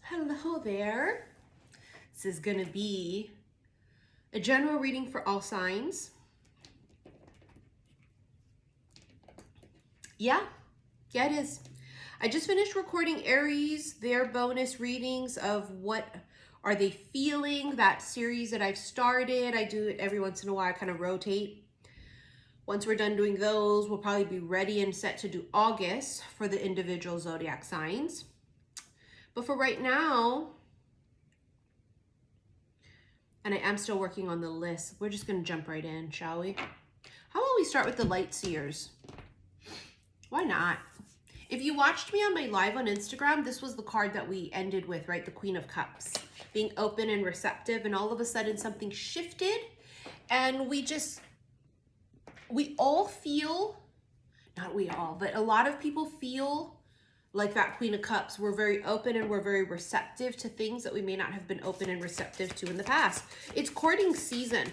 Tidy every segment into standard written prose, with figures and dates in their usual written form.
Hello there. This is going to be a general reading for all signs. Yeah, it is. I just finished recording Aries, their bonus readings of what are they feeling, that series that I've started. I do it every once in a while, I kind of rotate. Once we're done doing those, we'll probably be ready and set to do August for the individual zodiac signs. But for right now, and I am still working on the list, we're just going to jump right in, shall we? How about we start with the light seers? Why not? If you watched me on my live on Instagram, this was the card that we ended with, right? The Queen of Cups, being open and receptive, and all of a sudden something shifted, and we all feel, not we all, but a lot of people feel like that Queen of Cups. We're very open and we're very receptive to things that we may not have been open and receptive to in the past. It's courting season.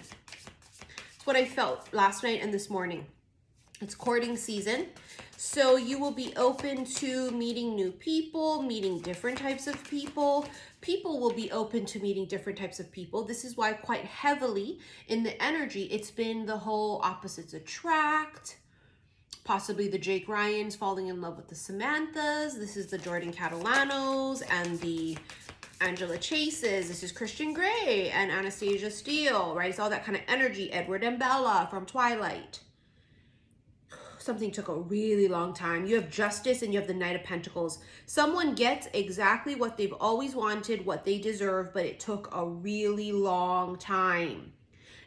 It's what I felt last night and this morning. It's courting season. So you will be open to meeting new people, meeting different types of people. People will be open to meeting different types of people. This is why quite heavily in the energy, it's been the whole opposites attract, possibly the Jake Ryans falling in love with the Samanthas. This is the Jordan Catalanos and the Angela Chases. This is Christian Grey and Anastasia Steele, right? It's all that kind of energy. Edward and Bella from Twilight. Something took a really long time. You have Justice and you have the Knight of Pentacles. Someone gets exactly what they've always wanted, what they deserve, but it took a really long time.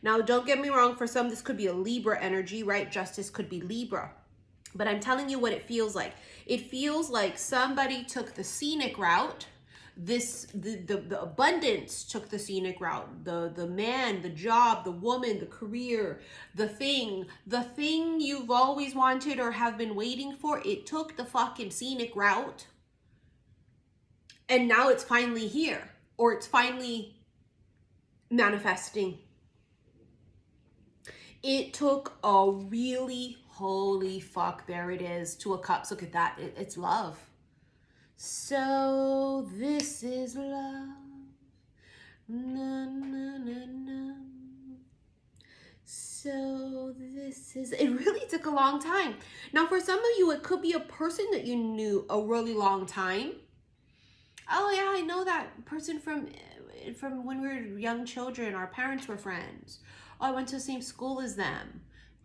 Now, don't get me wrong. For some, this could be a Libra energy, right? Justice could be Libra. But I'm telling you what it feels like. It feels like somebody took the scenic route. The abundance took the scenic route. The man, the job, the woman, the career, the thing you've always wanted or have been waiting for. It took the fucking scenic route. And now it's finally here. Or it's finally manifesting. It took a really, holy fuck, there it is, Two of Cups. Look at that. It's love. So this is love. Na, na, na, na. So this is, it really took a long time. Now for some of you, it could be a person that you knew a really long time. Oh yeah, I know that person from when we were young children. Our parents were friends. Oh, I went to the same school as them.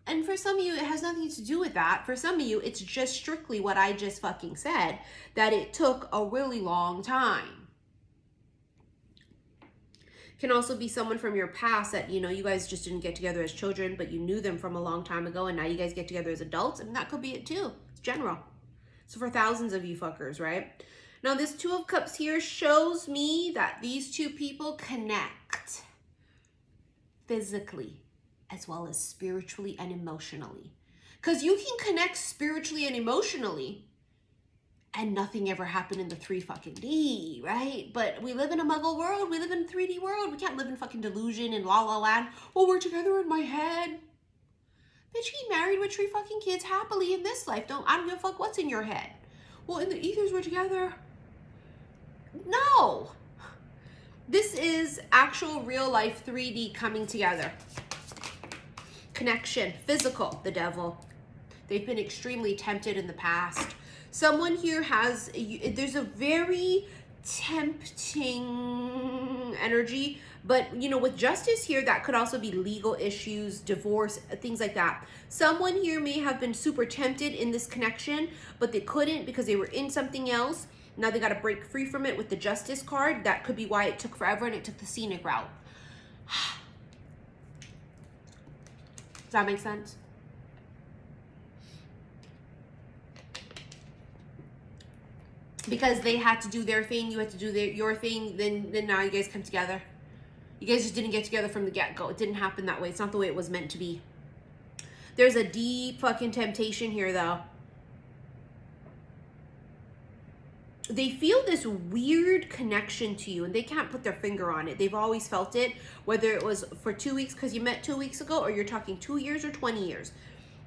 And for some of you, it has nothing to do with that. For some of you, it's just strictly what I just fucking said, that it took a really long time. Can also be someone from your past that, you guys just didn't get together as children, but you knew them from a long time ago, and now you guys get together as adults, and that could be it too. It's general. So for thousands of you fuckers, right? Now, this Two of Cups here shows me that these two people connect physically as well as spiritually and emotionally. Because you can connect spiritually and emotionally and nothing ever happened in the 3 fucking D, right? But we live in a muggle world. We live in a 3D world. We can't live in fucking delusion and la la land. Oh, we're together in my head. Bitch, he married with 3 fucking kids happily in this life. I don't give a fuck what's in your head. Well, in the ethers, we're together. No. This is actual real life 3D coming together. Connection, physical, the devil. They've been extremely tempted in the past. Someone here there's a very tempting energy, but with Justice here, that could also be legal issues, divorce, things like that. Someone here may have been super tempted in this connection, but they couldn't because they were in something else. Now they got to break free from it with the Justice card. That could be why it took forever and it took the scenic route. Does that make sense? Because they had to do their thing, you had to do your thing, then now you guys come together. You guys just didn't get together from the get-go. It didn't happen that way. It's not the way it was meant to be. There's a deep fucking temptation here, though. They feel this weird connection to you and they can't put their finger on it. They've always felt it, whether it was for 2 weeks because you met 2 weeks ago, or you're talking 2 years or 20 years.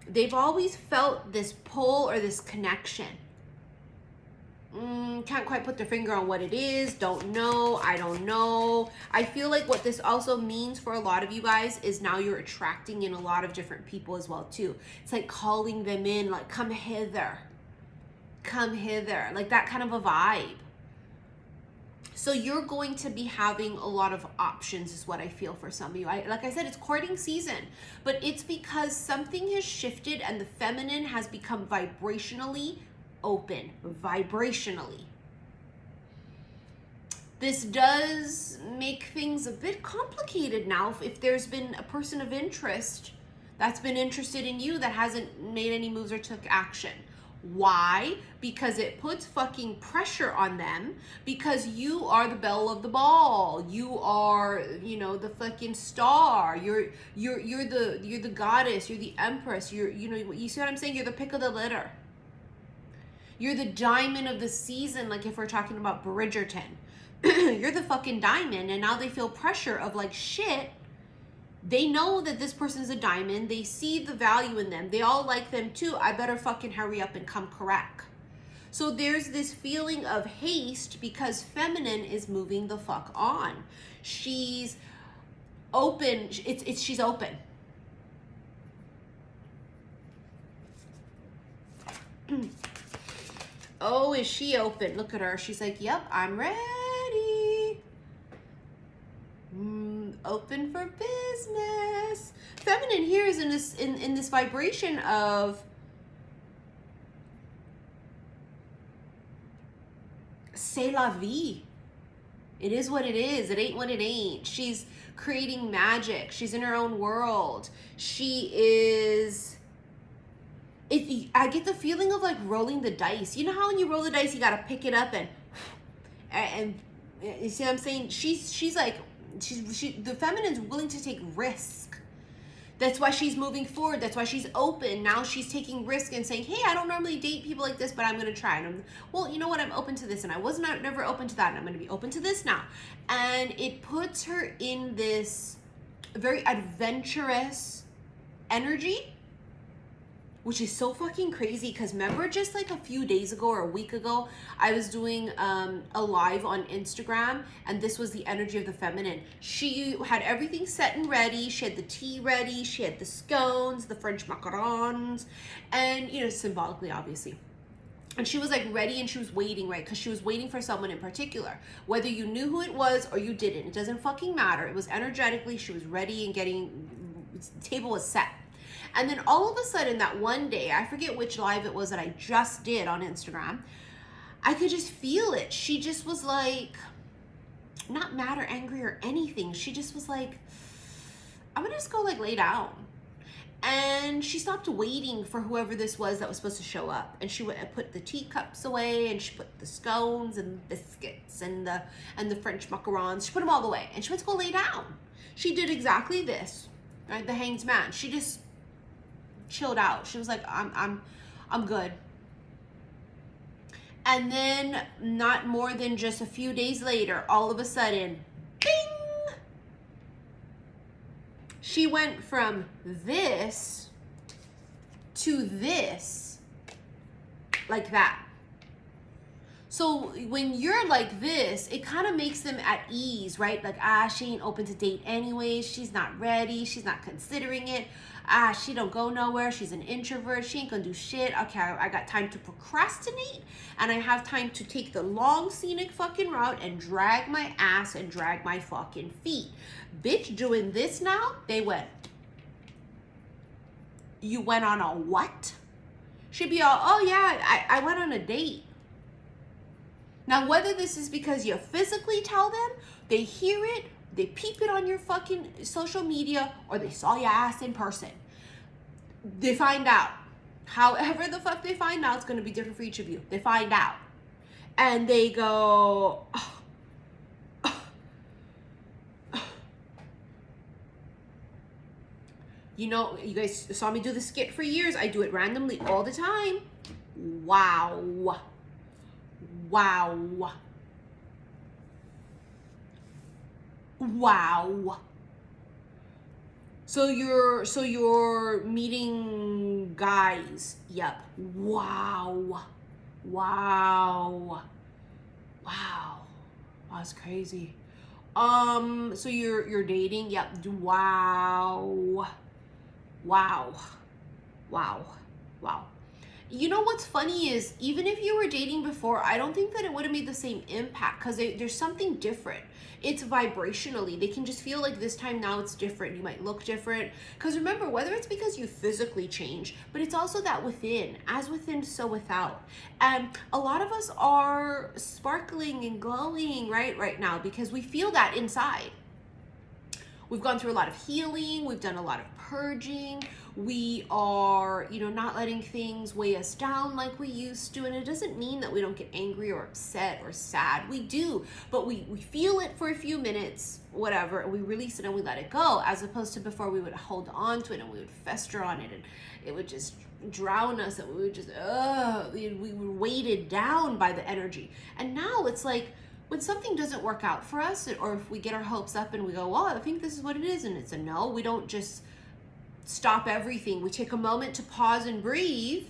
They've always felt this pull or this connection. can't quite put their finger on what it is, don't know, I don't know. I feel like what this also means for a lot of you guys is now you're attracting in a lot of different people as well too. It's like calling them in, like, come hither, like that kind of a vibe. So you're going to be having a lot of options is what I feel for some of you. Like I said, it's courting season, but it's because something has shifted and the feminine has become vibrationally open, vibrationally. This does make things a bit complicated now if there's been a person of interest that's been interested in you that hasn't made any moves or took action. Why? Because it puts fucking pressure on them, because you are the belle of the ball. You are, you know, the fucking star. You're the goddess. You're the empress. You see what I'm saying? You're the pick of the litter. You're the diamond of the season. Like if we're talking about Bridgerton, you're the fucking diamond, and now they feel pressure of like, shit. They know that this person's a diamond. They see the value in them. They all like them too. I better fucking hurry up and come correct. So there's this feeling of haste because feminine is moving the fuck on. She's open. She's open. Oh, is she open? Look at her. She's like, yep, I'm ready. Open for business. Feminine here is in this vibration of c'est la vie. It is what it is. It ain't what it ain't. She's creating magic. She's in her own world. She is. I get the feeling of like rolling the dice. You know how when you roll the dice, you gotta pick it up and you see what I'm saying? She's like. The feminine's willing to take risk. That's why she's moving forward. That's why she's open. Now she's taking risk and saying, hey, I don't normally date people like this, but I'm going to try. And well, you know what? I'm open to this. And I was never open to that. And I'm going to be open to this now. And it puts her in this very adventurous energy, which is so fucking crazy. Because remember, just like a few days ago or a week ago, I was doing a live on Instagram, and this was the energy of the feminine. She had everything set and ready. She had the tea ready. She had the scones, the French macarons, and, you know, symbolically, obviously. And she was like ready, and she was waiting, right? Because she was waiting for someone in particular. Whether you knew who it was or you didn't, it doesn't fucking matter. It was energetically, she was ready and the table was set. And then all of a sudden that one day, I forget which live it was that I just did on Instagram, I could just feel it. She just was like, not mad or angry or anything. She just was like, I'm gonna just go like lay down. And she stopped waiting for whoever this was that was supposed to show up. And she went and put the teacups away, and she put the scones and biscuits and the French macarons. She put them all away, and she went to go lay down. She did exactly this, right? The hanged man. She just chilled out. She was like, I'm good. And then not more than just a few days later, all of a sudden, bing! She went from this to this, like that. So when you're like this, it kind of makes them at ease, right? Like, she ain't open to date anyways. She's not ready. She's not considering it. She don't go nowhere. She's an introvert. She ain't gonna do shit. Okay, I got time to procrastinate, and I have time to take the long scenic fucking route and drag my ass and drag my fucking feet. Bitch, doing this now? They went. You went on a what? She'd be all, oh yeah, I went on a date. Now, whether this is because you physically tell them, they hear it, they peep it on your fucking social media, or they saw your ass in person, they find out. However the fuck they find out, it's going to be different for each of you. They find out. And they go, you know, you guys saw me do the skit for years. I do it randomly all the time. Wow. Wow. Wow. So you're meeting guys. Yep. Wow. Wow. Wow. That's crazy. So you're dating? Yep. Wow. Wow. Wow. Wow. You know what's funny is, even if you were dating before, I don't think that it would have made the same impact, because there's something different. It's vibrationally. They can just feel like this time now it's different. You might look different. Because remember, whether it's because you physically change, but it's also that within, as within, so without. And a lot of us are sparkling and glowing right now because we feel that inside. We've gone through a lot of healing. We've done a lot of purging. We are, not letting things weigh us down like we used to. And it doesn't mean that we don't get angry or upset or sad. We do, but we feel it for a few minutes, whatever, and we release it and we let it go, as opposed to before we would hold on to it and we would fester on it and it would just drown us, and we would just, we were weighted down by the energy. And now it's like, when something doesn't work out for us, or if we get our hopes up and we go, well, I think this is what it is, and it's a no, we don't just stop everything. We take a moment to pause and breathe,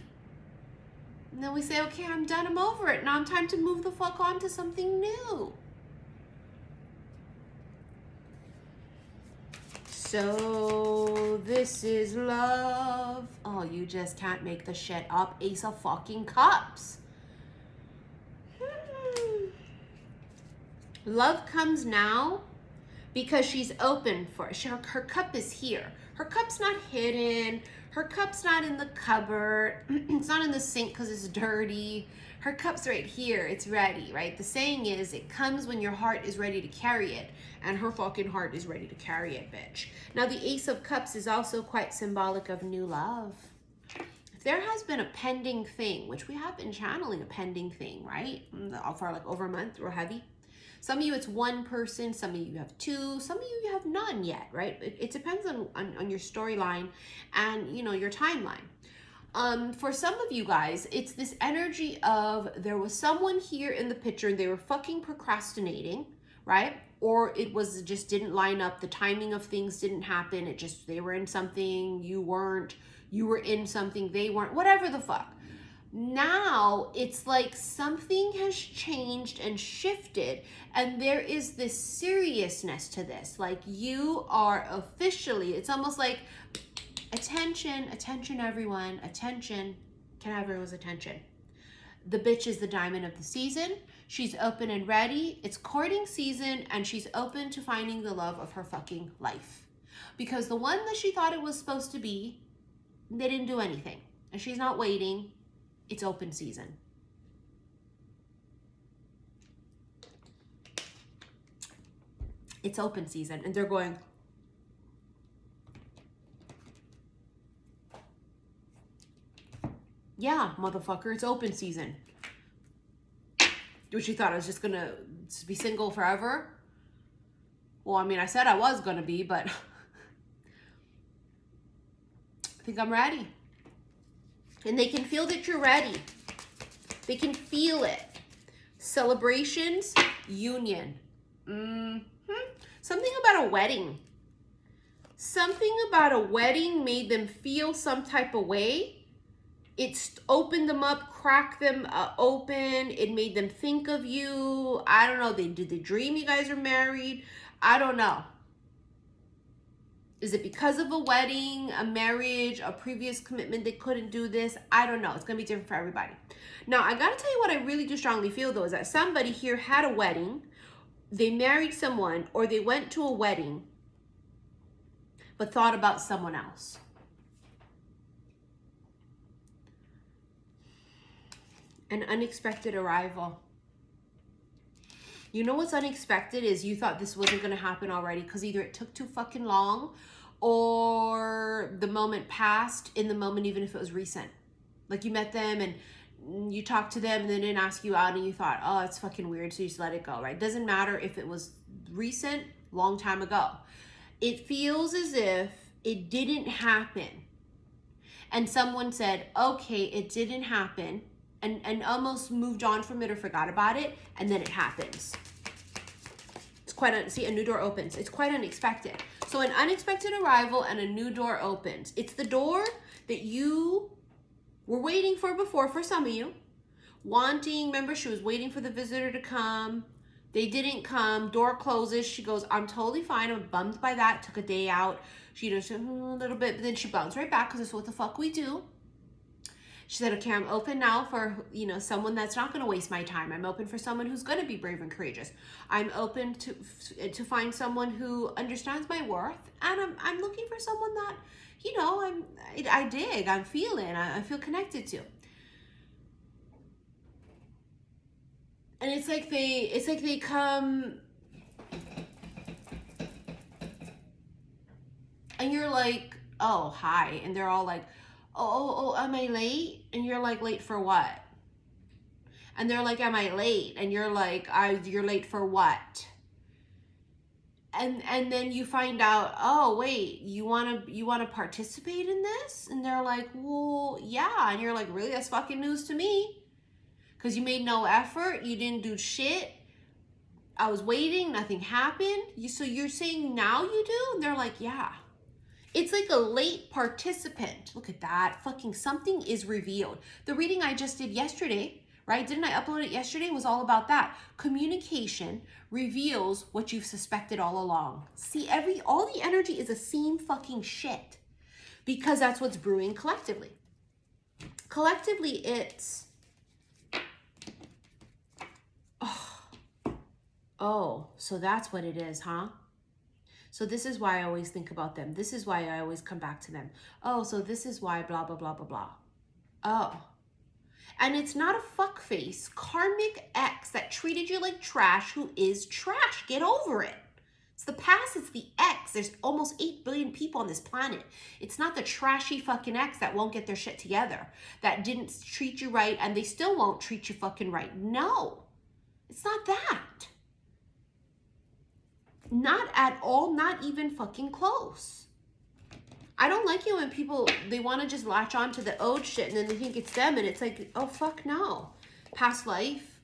and then we say, okay, I'm done, I'm over it. Now I'm time to move the fuck on to something new. So this is love. Oh, you just can't make the shit up. Ace of fucking Cups. Love comes now because she's open for it. Her cup is here. Her cup's not hidden. Her cup's not in the cupboard. It's not in the sink because it's dirty. Her cup's right here. It's ready, right? The saying is, it comes when your heart is ready to carry it. And her fucking heart is ready to carry it, bitch. Now, the Ace of Cups is also quite symbolic of new love. If there has been a pending thing, which we have been channeling a pending thing, right? For like over a month, we're heavy. Some of you, it's one person. Some of you have two. Some of you have none yet, right? It depends on your storyline and, your timeline. For some of you guys, it's this energy of there was someone here in the picture and they were fucking procrastinating, right? Or it was just didn't line up. The timing of things didn't happen. They were in something, you weren't. You were in something, they weren't. Whatever the fuck. Now it's like something has changed and shifted, and there is this seriousness to this. Like, you are officially, it's almost like, attention everyone, attention. Can I have everyone's attention? The bitch is the diamond of the season. She's open and ready. It's courting season, and she's open to finding the love of her fucking life. Because the one that she thought it was supposed to be, they didn't do anything. And she's not waiting. It's open season. It's open season. And they're going, yeah, motherfucker, it's open season. Which you thought I was just gonna be single forever? Well, I mean, I said I was gonna be, but I think I'm ready. And they can feel that you're ready. They can feel it. Celebrations, union. Something about a wedding. Something about a wedding made them feel some type of way. It's opened them up, cracked them open. It made them think of you. I don't know. Did they dream you guys are married? I don't know. Is it because of a wedding, a marriage, a previous commitment, they couldn't do this? I don't know. It's going to be different for everybody. Now, I got to tell you what I really do strongly feel, though, is that somebody here had a wedding, they married someone, or they went to a wedding, but thought about someone else. An unexpected arrival. You know what's unexpected is you thought this wasn't going to happen already because either it took too fucking long or the moment passed in the moment, even if it was recent. Like, you met them and you talked to them and they didn't ask you out and you thought, oh, it's fucking weird, so you just let it go, right? Doesn't matter if it was recent, long time ago. It feels as if it didn't happen. And someone said, okay, it didn't happen, and almost moved on from it or forgot about it, and then it happens. It's quite, see, a new door opens. It's quite unexpected. So an unexpected arrival and a new door opens. It's the door that you were waiting for before, for some of you, wanting, remember, she was waiting for the visitor to come. They didn't come. Door closes. She goes, I'm totally fine. I'm bummed by that. Took a day out. She just a little bit, but then she bounced right back because that's what the fuck we do. She said, okay, I'm open now for, you know, someone that's not going to waste my time. I'm open for someone who's going to be brave and courageous. I'm open to find someone who understands my worth. And I'm looking for someone that, you know, I dig, I'm feeling, I feel connected to. And it's like they come and you're like, oh, hi. And they're all like, oh, am I late? And you're like, late for what? And they're like, am I late? And you're like, you're late for what? And then you find out, oh, wait, you want to participate in this? And they're like, well, yeah. And you're like, really? That's fucking news to me. Because you made no effort. You didn't do shit. I was waiting. Nothing happened. So you're saying now you do? And they're like, yeah. It's like a late participant. Look at that. Fucking something is revealed. The reading I just did yesterday, right? Didn't I upload it yesterday? It was all about that. Communication reveals what you've suspected all along. See, all the energy is the same fucking shit. Because that's what's brewing collectively. Collectively, it's... Oh, so that's what it is, huh? So this is why I always think about them. This is why I always come back to them. Oh, so this is why blah, blah, blah, blah, blah. Oh. And it's not a fuckface karmic ex that treated you like trash who is trash. Get over it. It's the past, it's the ex. There's almost 8 billion people on this planet. It's not the trashy fucking ex that won't get their shit together, that didn't treat you right and they still won't treat you fucking right. No, it's not that. Not at all, not even fucking close. I don't like it when people, they want to just latch on to the old shit and then they think it's them and it's like, oh, fuck no. Past life.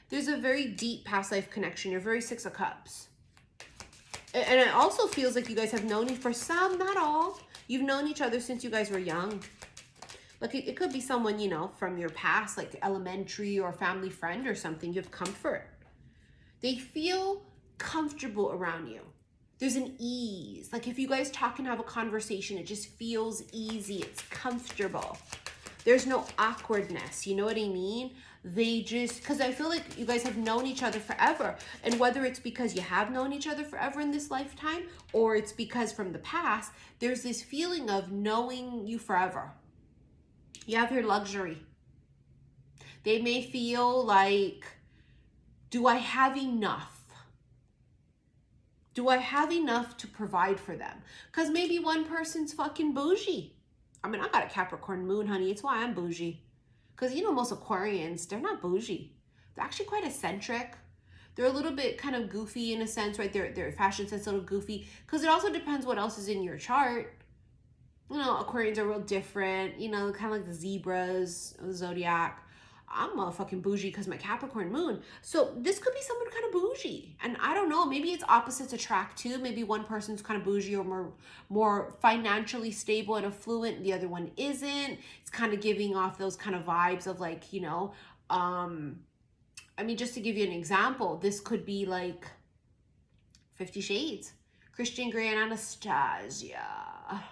There's a very deep past life connection. You're very 6 of Cups. And it also feels like you guys have known, for some, not all, you've known each other since you guys were young. Like it could be someone, you know, from your past, like elementary or family friend or something. You have comfort. They feel comfortable around you. There's an ease. Like if you guys talk and have a conversation, it just feels easy. It's comfortable. There's no awkwardness. You know what I mean? They just, because I feel like you guys have known each other forever. And whether it's because you have known each other forever in this lifetime, or it's because from the past, there's this feeling of knowing you forever. You have your luxury. They may feel like, do I have enough? Do I have enough to provide for them? Because maybe one person's fucking bougie. I mean, I got a Capricorn moon, honey. It's why I'm bougie. Because, you know, most Aquarians, they're not bougie. They're actually quite eccentric. They're a little bit kind of goofy in a sense, right? Their fashion sense is a little goofy. Because it also depends what else is in your chart. You know, Aquarians are real different. You know, kind of like the zebras, the zodiac. I'm a fucking bougie because my Capricorn moon. So this could be someone kind of bougie. And I don't know, maybe it's opposites attract too. Maybe one person's kind of bougie or more financially stable and affluent. The other one isn't. It's kind of giving off those kind of vibes of like, you know, I mean, just to give you an example, this could be like 50 Shades, Christian Grey and Anastasia,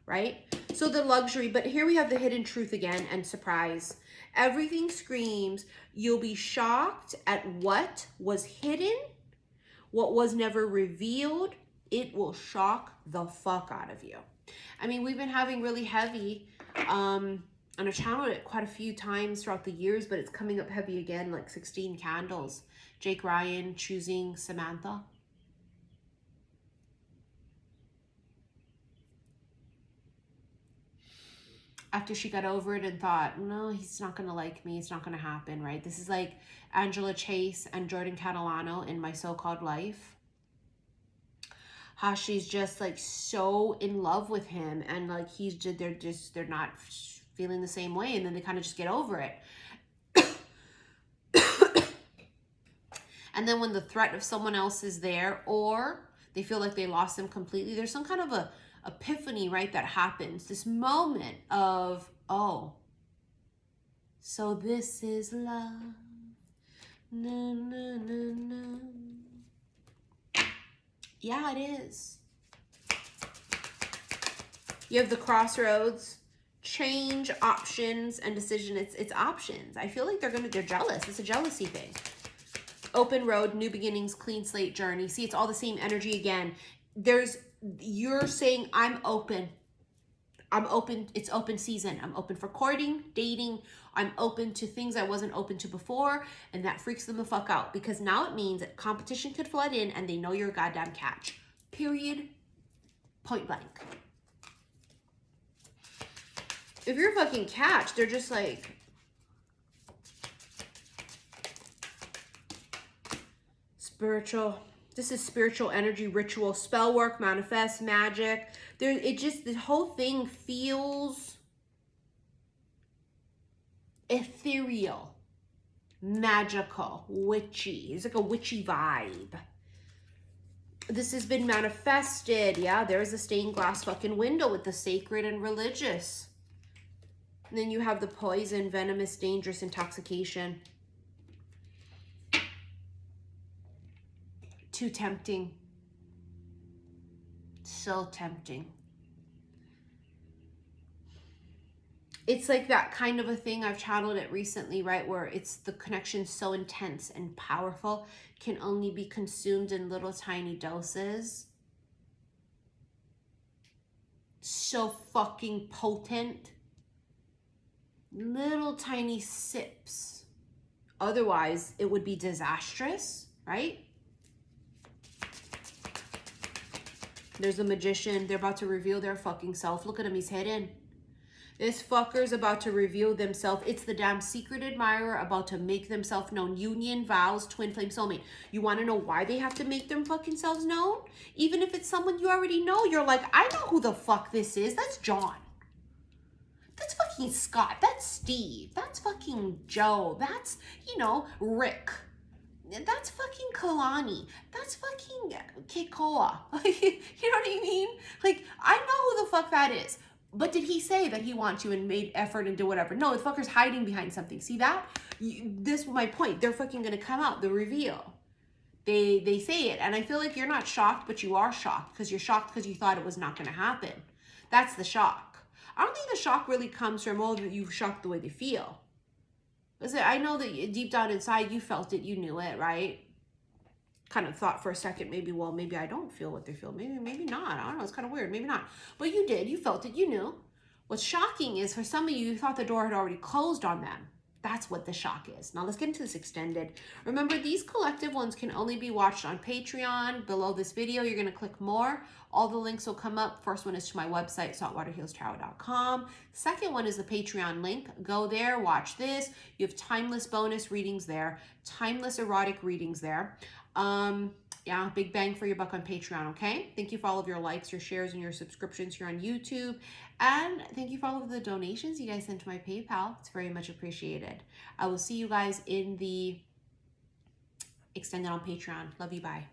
right? So the luxury, but here we have the hidden truth again and surprise. Everything screams, you'll be shocked at what was hidden, what was never revealed. It will shock the fuck out of you. I mean, we've been having really heavy, and I've channeled it quite a few times throughout the years, but it's coming up heavy again, like 16 candles. Jake Ryan choosing Samantha. After she got over it and thought, no, he's not going to like me. It's not going to happen, right? This is like Angela Chase and Jordan Catalano in My So-Called Life. How she's just like so in love with him and like they're not feeling the same way. And then they kind of just get over it. And then when the threat of someone else is there or they feel like they lost them completely, there's some kind of a epiphany, right, that happens. This moment of, oh, So this is love. Na, na, na, na. Yeah, it is. You have the crossroads, change, options, and decision. It's options. I feel like they're jealous. It's a jealousy thing. Open road, new beginnings, clean slate journey. See, it's all the same energy again. You're saying, I'm open. I'm open. It's open season. I'm open for courting, dating. I'm open to things I wasn't open to before. And that freaks them the fuck out because now it means that competition could flood in and they know you're a goddamn catch. Period. Point blank. If you're a fucking catch, they're just like, spiritual. This is spiritual energy, ritual, spell work, manifest, magic. The whole thing feels ethereal, magical, witchy. It's like a witchy vibe. This has been manifested. Yeah, there's a stained glass fucking window with the sacred and religious. And then you have the poison, venomous, dangerous, intoxication. Too tempting. So tempting. It's like that kind of a thing. I've channeled it recently, right? Where it's the connection so intense and powerful, can only be consumed in little tiny doses. So fucking potent. Little tiny sips. Otherwise, it would be disastrous, right? There's a magician. They're about to reveal their fucking self. Look at him. He's hidden. This fucker's about to reveal themselves. It's the damn secret admirer about to make themselves known. Union, vows, twin flame, soulmate. You want to know why they have to make them fucking selves known? Even if it's someone you already know, you're like, I know who the fuck this is. That's John. That's fucking Scott. That's Steve. That's fucking Joe. That's, Rick. That's fucking Kalani. That's fucking Kikoa. You know what I mean? Like, I know who the fuck that is. But did he say that he wants you and made effort and did whatever? No, the fucker's hiding behind something. See that? This is my point. They're fucking gonna come out, the reveal. They say it. And I feel like you're not shocked, but you are shocked. Because you're shocked because you thought it was not gonna happen. That's the shock. I don't think the shock really comes from, oh, you shocked the way they feel. Listen, I know that deep down inside you felt it, you knew it, right? Kind of thought for a second, maybe I don't feel what they feel. Maybe not. I don't know. It's kind of weird. Maybe not. But you did. You felt it. You knew. What's shocking is for some of you, you thought the door had already closed on them. That's what the shock is. Now let's get into this extended. Remember, these collective ones can only be watched on Patreon. Below this video, you're going to click more. All the links will come up. First one is to my website, saltwaterhealstarot.com. Second one is the Patreon link. Go there, watch this. You have timeless bonus readings there, timeless erotic readings there. Yeah, big bang for your buck on Patreon, okay? Thank you for all of your likes, your shares, and your subscriptions here on YouTube. And thank you for all of the donations you guys sent to my PayPal. It's very much appreciated. I will see you guys in the extended on Patreon. Love you, bye.